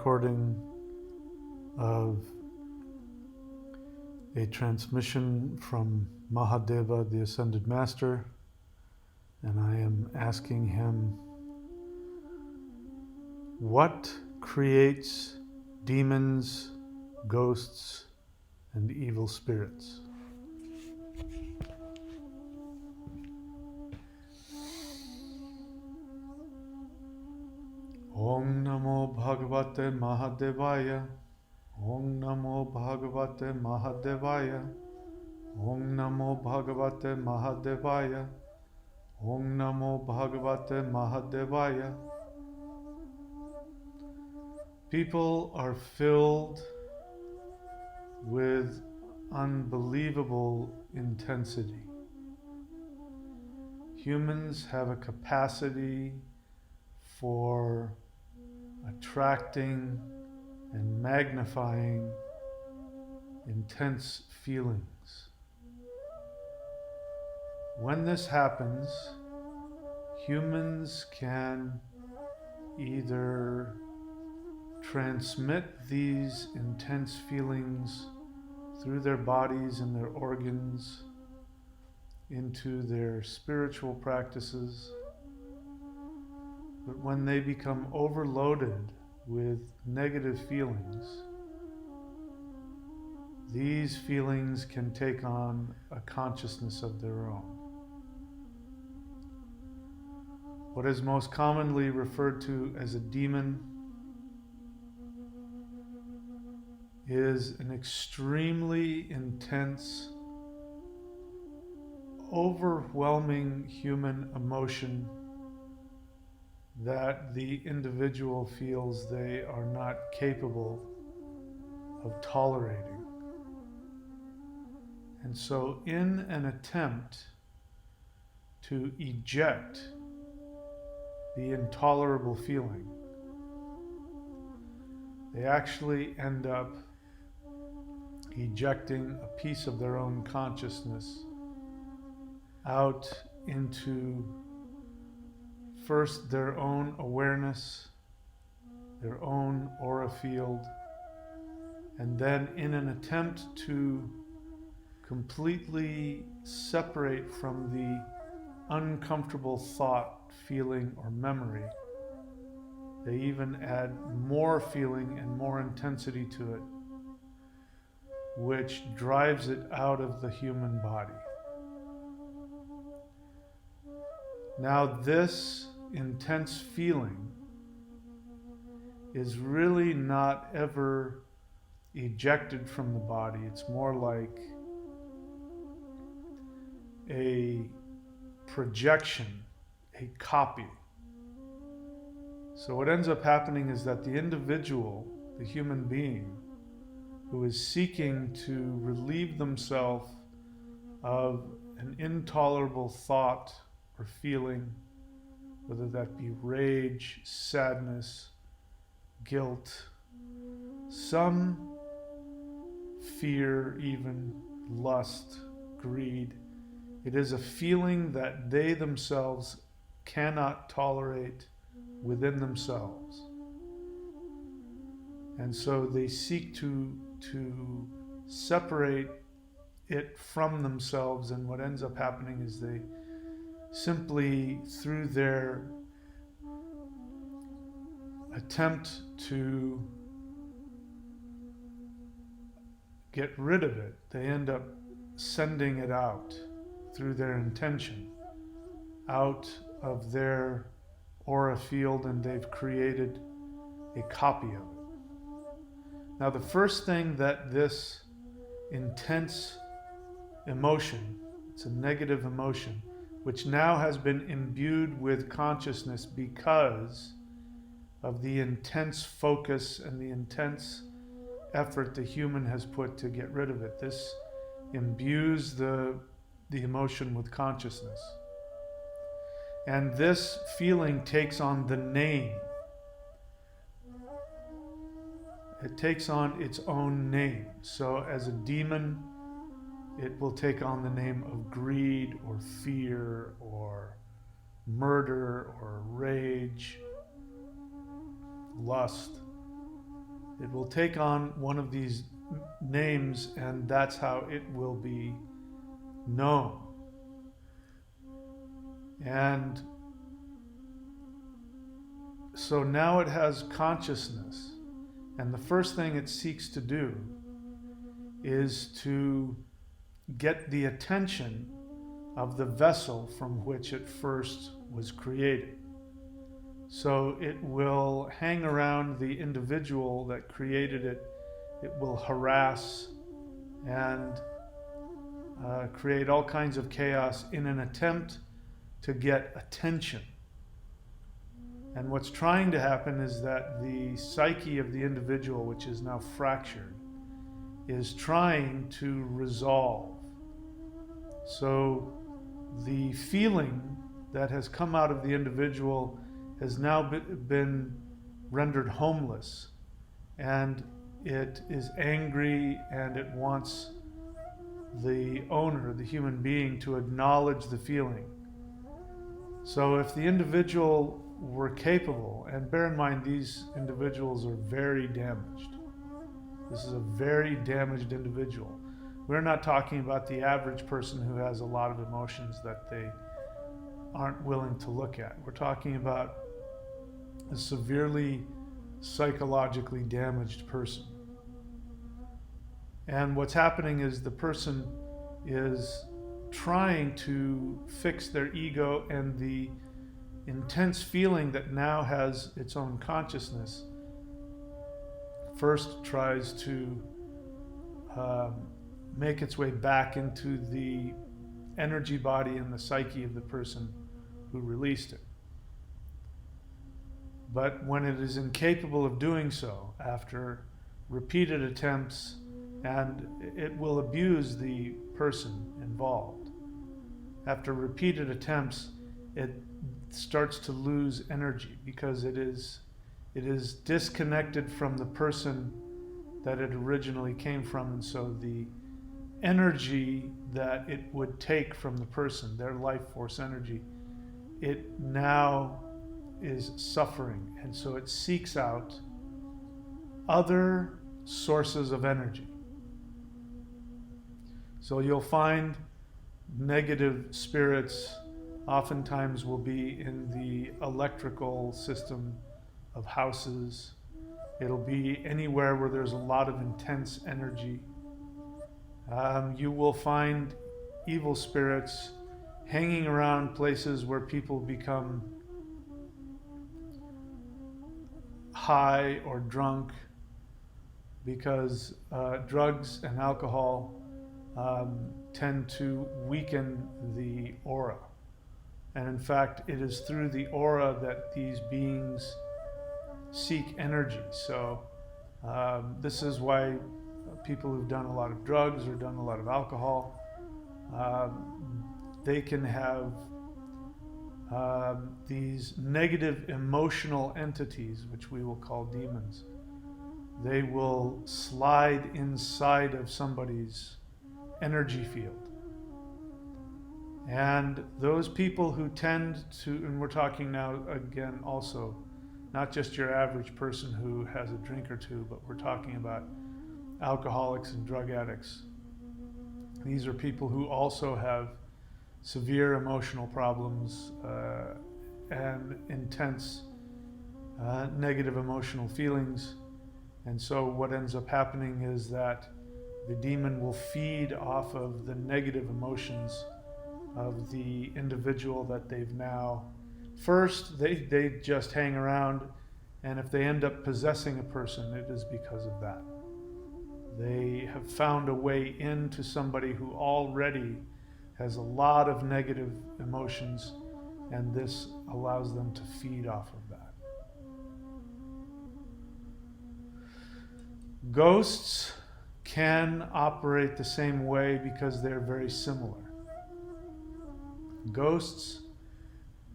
recording of a transmission from Mahadeva, the Ascended Master, and I am asking him, what creates demons, ghosts, and evil spirits? Om Namo Bhagavate Mahadevaya. Om Namo Bhagavate Mahadevaya. Om Namo Bhagavate Mahadevaya. Om Namo Bhagavate Mahadevaya. People are filled with unbelievable intensity. Humans have a capacity for attracting and magnifying intense feelings. When this happens, humans can either transmit these intense feelings through their bodies and their organs into their spiritual practices, but when they become overloaded with negative feelings, these feelings can take on a consciousness of their own. What is most commonly referred to as a demon is an extremely intense, overwhelming human emotion that the individual feels they are not capable of tolerating. And so, in an attempt to eject the intolerable feeling, they actually end up ejecting a piece of their own consciousness out into first their own awareness, their own aura field, and then in an attempt to completely separate from the uncomfortable thought, feeling, or memory, they even add more feeling and more intensity to it, which drives it out of the human body. Now, this intense feeling is really not ever ejected from the body. It's more like a projection, a copy. So what ends up happening is that the individual, the human being, who is seeking to relieve themselves of an intolerable thought or feeling, whether that be rage, sadness, guilt, some fear, even lust, greed. It is a feeling that they themselves cannot tolerate within themselves. And so they seek to separate it from themselves, and what ends up happening is they simply, through their attempt to get rid of it, they end up sending it out through their intention, out of their aura field, and they've created a copy of it. Now, the first thing that this intense emotion, it's a negative emotion, which now has been imbued with consciousness because of the intense focus and the intense effort the human has put to get rid of it. This imbues the emotion with consciousness. And this feeling takes on the name. It takes on its own name. So as a demon, it will take on the name of greed or fear or murder or rage, lust. It will take on one of these names, and that's how it will be known. And so now it has consciousness, and the first thing it seeks to do is to get the attention of the vessel from which it first was created. So it will hang around the individual that created it. It will harass and create all kinds of chaos in an attempt to get attention. And what's trying to happen is that the psyche of the individual, which is now fractured, is trying to resolve. So the feeling that has come out of the individual has now been rendered homeless, and it is angry, and it wants the owner, the human being, to acknowledge the feeling. So if the individual were capable, and bear in mind these individuals are very damaged. This is a very damaged individual. We're not talking about the average person who has a lot of emotions that they aren't willing to look at. We're talking about a severely psychologically damaged person. And what's happening is the person is trying to fix their ego, and the intense feeling that now has its own consciousness first tries to make its way back into the energy body and the psyche of the person who released it. But when it is incapable of doing so, after repeated attempts, and it will abuse the person involved, after repeated attempts, it starts to lose energy because it is disconnected from the person that it originally came from, and so the energy that it would take from the person, their life force energy, it now is suffering, and so it seeks out other sources of energy. So you'll find negative spirits oftentimes will be in the electrical system of houses. It'll be anywhere where there's a lot of intense energy. You will find evil spirits hanging around places where people become high or drunk, because drugs and alcohol tend to weaken the aura. And in fact, it is through the aura that these beings seek energy. So this is why people who've done a lot of drugs or done a lot of alcohol, they can have these negative emotional entities, which we will call demons. They will slide inside of somebody's energy field. And those people who tend to, and we're talking now again also, not just your average person who has a drink or two, but we're talking about alcoholics and drug addicts. These are people who also have severe emotional problems and intense negative emotional feelings. And so what ends up happening is that the demon will feed off of the negative emotions of the individual that they've now, first they just hang around, and if they end up possessing a person, it is because of that. They have found a way into somebody who already has a lot of negative emotions, and this allows them to feed off of that. Ghosts can operate the same way because they're very similar. Ghosts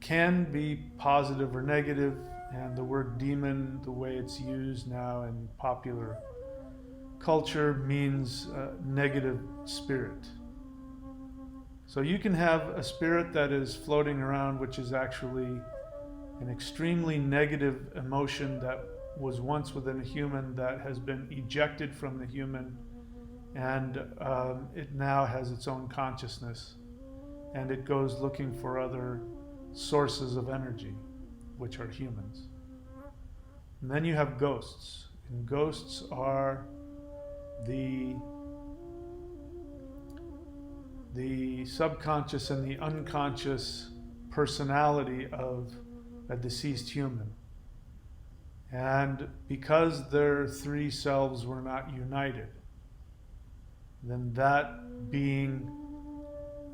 can be positive or negative, and the word demon, the way it's used now in popular culture, means negative spirit. So you can have a spirit that is floating around, which is actually an extremely negative emotion that was once within a human that has been ejected from the human, and it now has its own consciousness, and it goes looking for other sources of energy, which are humans. And then you have ghosts, and ghosts are the subconscious and the unconscious personality of a deceased human. And because their three selves were not united, then that being,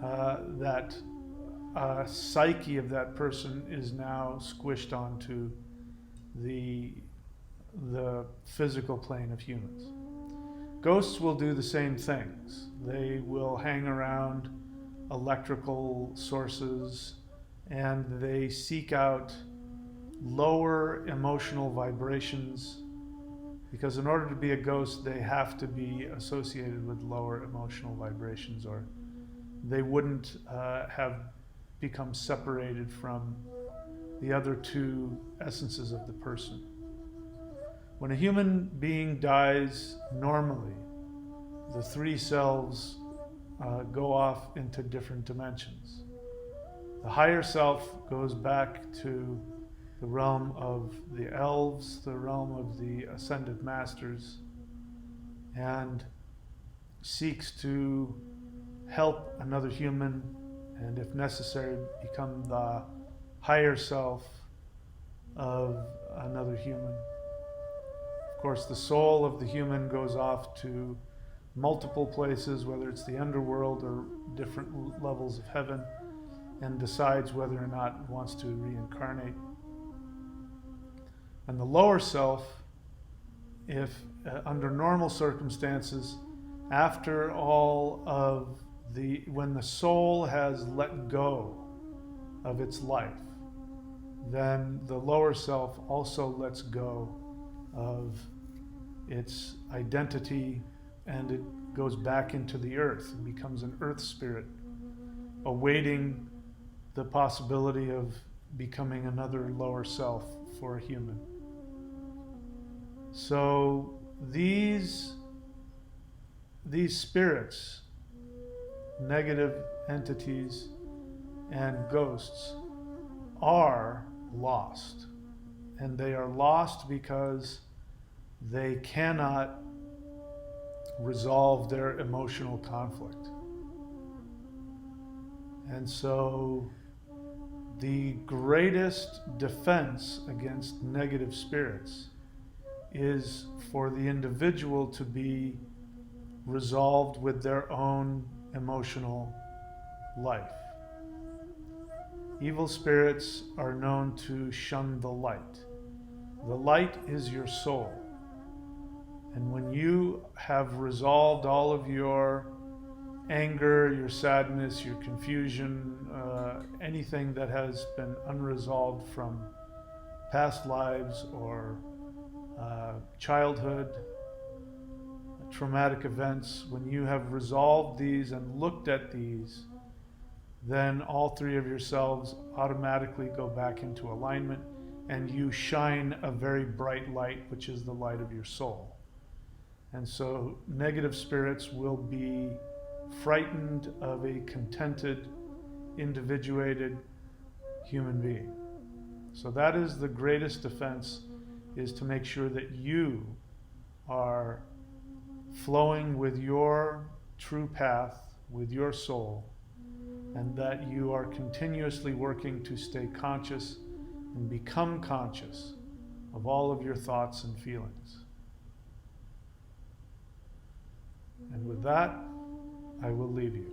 that psyche of that person is now squished onto the physical plane of humans. Ghosts will do the same things. They will hang around electrical sources, and they seek out lower emotional vibrations, because in order to be a ghost, they have to be associated with lower emotional vibrations, or they wouldn't have become separated from the other two essences of the person. When a human being dies normally, the three selves go off into different dimensions. The higher self goes back to the realm of the elves, the realm of the ascended masters, and seeks to help another human, and if necessary, become the higher self of another human. Of course, the soul of the human goes off to multiple places, whether it's the underworld or different levels of heaven, and decides whether or not it wants to reincarnate. And the lower self, if under normal circumstances, after all of when the soul has let go of its life, then the lower self also lets go of its identity, and it goes back into the earth and becomes an earth spirit, awaiting the possibility of becoming another lower self for a human. So these spirits, negative entities, and ghosts are lost. And they are lost because they cannot resolve their emotional conflict. And so the greatest defense against negative spirits is for the individual to be resolved with their own emotional life. Evil spirits are known to shun the light. The light is your soul. And when you have resolved all of your anger, your sadness, your confusion, anything that has been unresolved from past lives or childhood, traumatic events, when you have resolved these and looked at these, then all three of yourselves automatically go back into alignment, and you shine a very bright light, which is the light of your soul. And so negative spirits will be frightened of a contented, individuated human being. So that is the greatest defense, is to make sure that you are flowing with your true path, with your soul, and that you are continuously working to stay conscious and become conscious of all of your thoughts and feelings. And with that, I will leave you.